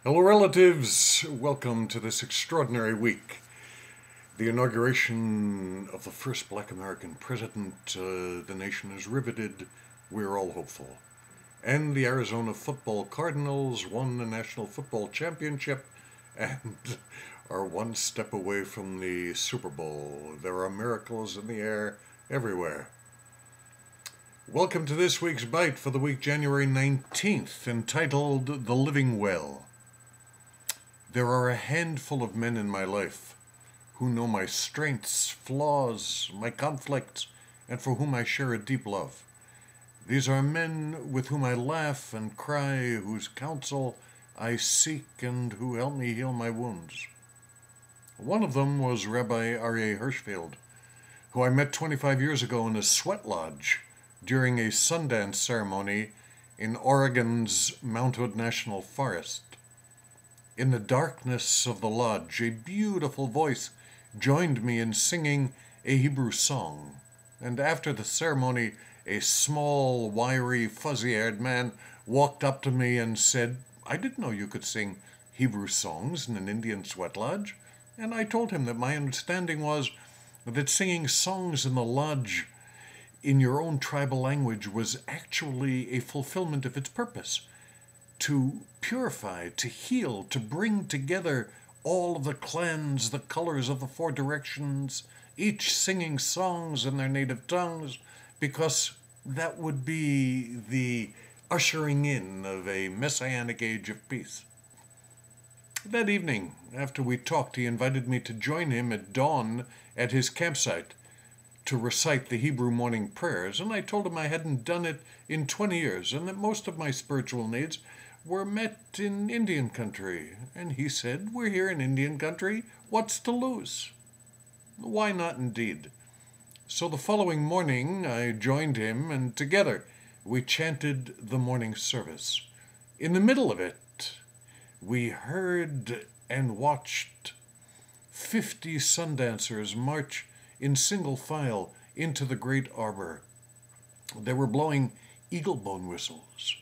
Hello, relatives. Welcome to this extraordinary week. The inauguration of the first black American president. The nation is riveted. We're all hopeful. And the Arizona football Cardinals won the National Football Championship and are one step away from the Super Bowl. There are miracles in the air everywhere. Welcome to this week's Bite for the week January 19th, entitled The Living Well. There are a handful of men in my life who know my strengths, flaws, my conflicts, and for whom I share a deep love. These are men with whom I laugh and cry, whose counsel I seek, and who help me heal my wounds. One of them was Rabbi Aryeh Hirschfeld, who I met 25 years ago in a sweat lodge during a Sundance ceremony in Oregon's Mount Hood National Forest. In the darkness of the lodge, a beautiful voice joined me in singing a Hebrew song, and after the ceremony, a small, wiry, fuzzy-haired man walked up to me and said, "I didn't know you could sing Hebrew songs in an Indian sweat lodge." And I told him that my understanding was that singing songs in the lodge in your own tribal language was actually a fulfillment of its purpose, to purify, to heal, to bring together all of the clans, the colors of the four directions, each singing songs in their native tongues, because that would be the ushering in of a messianic age of peace. That evening, after we talked, he invited me to join him at dawn at his campsite to recite the Hebrew morning prayers, and I told him I hadn't done it in 20 years and that most of my spiritual needs were met in Indian country. And he said, "We're here in Indian country. What's to lose?" Why not, indeed? So the following morning, I joined him, and together we chanted the morning service. In the middle of it, we heard and watched 50 sundancers march in single file into the great arbor. They were blowing eagle bone whistles.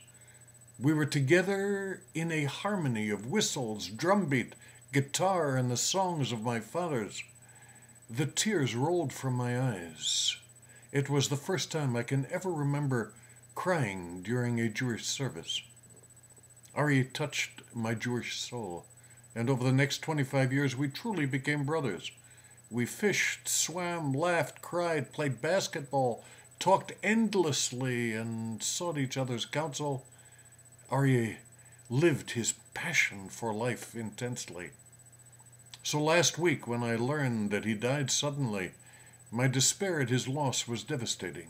We were together in a harmony of whistles, drumbeat, guitar, and the songs of my fathers. The tears rolled from my eyes. It was the first time I can ever remember crying during a Jewish service. Aryeh touched my Jewish soul, and over the next 25 years we truly became brothers. We fished, swam, laughed, cried, played basketball, talked endlessly, and sought each other's counsel. Aryeh lived his passion for life intensely. So last week, when I learned that he died suddenly, my despair at his loss was devastating.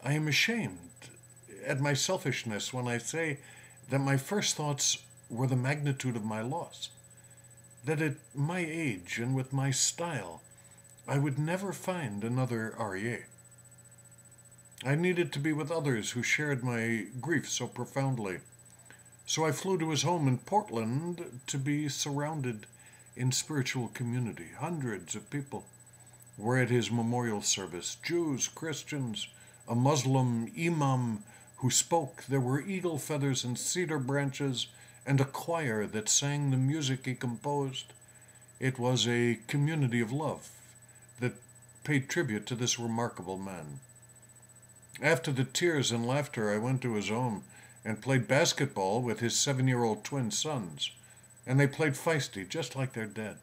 I am ashamed at my selfishness when I say that my first thoughts were the magnitude of my loss, that at my age and with my style, I would never find another Aryeh. I needed to be with others who shared my grief so profoundly. So I flew to his home in Portland to be surrounded in spiritual community. Hundreds of people were at his memorial service. Jews, Christians, a Muslim imam who spoke. There were eagle feathers and cedar branches and a choir that sang the music he composed. It was a community of love that paid tribute to this remarkable man. After the tears and laughter, I went to his home and played basketball with his 7-year-old twin sons, and they played feisty, just like their dad.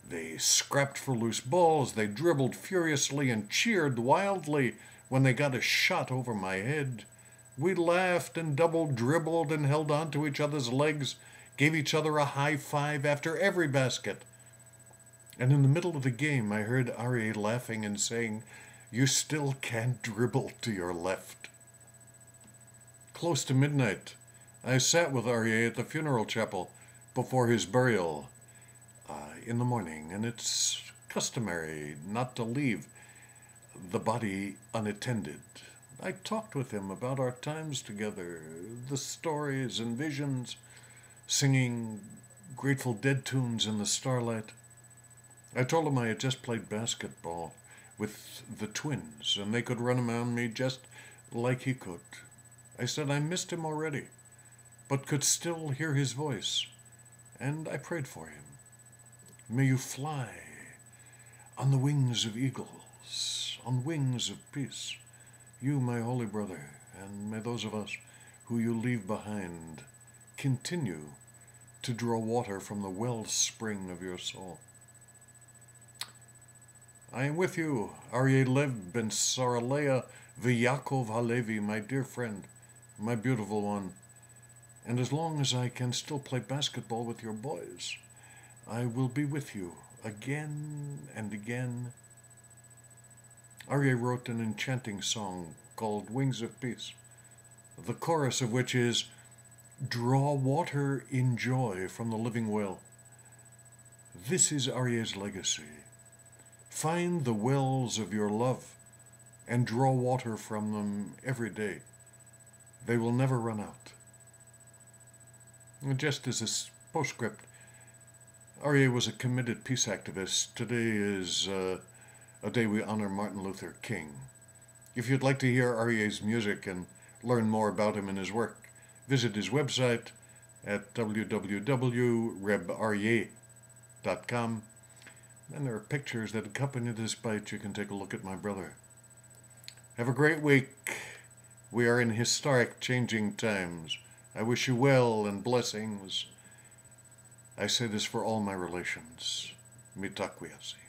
They scrapped for loose balls, they dribbled furiously and cheered wildly when they got a shot over my head. We laughed and double dribbled and held on to each other's legs, gave each other a high five after every basket. And in the middle of the game, I heard Aryeh laughing and saying, "You still can't dribble to your left." Close to midnight, I sat with Aryeh at the funeral chapel before his burial in the morning, and it's customary not to leave the body unattended. I talked with him about our times together, the stories and visions, singing Grateful Dead tunes in the starlight. I told him I had just played basketball with the twins, and they could run around me just like he could. I said I missed him already, but could still hear his voice, and I prayed for him. May you fly on the wings of eagles, on wings of peace, you, my holy brother, and may those of us who you leave behind continue to draw water from the wellspring of your soul. I am with you, Aryeh Lev ben Saraleah v'Yakov Halevi, my dear friend, my beautiful one. And as long as I can still play basketball with your boys, I will be with you again and again. Aryeh wrote an enchanting song called Wings of Peace, the chorus of which is, "Draw water in joy from the living well." This is Aryeh's legacy. Find the wells of your love and draw water from them every day. They will never run out. And just as a postscript, Aryeh was a committed peace activist. Today is a day we honor Martin Luther King. If you'd like to hear Aryeh's music and learn more about him and his work, visit his website at www.rebaryeh.com. And there are pictures that accompany this bite. You can take a look at my brother. Have a great week. We are in historic, changing times. I wish you well and blessings. I say this for all my relations. Mitakwiyasi.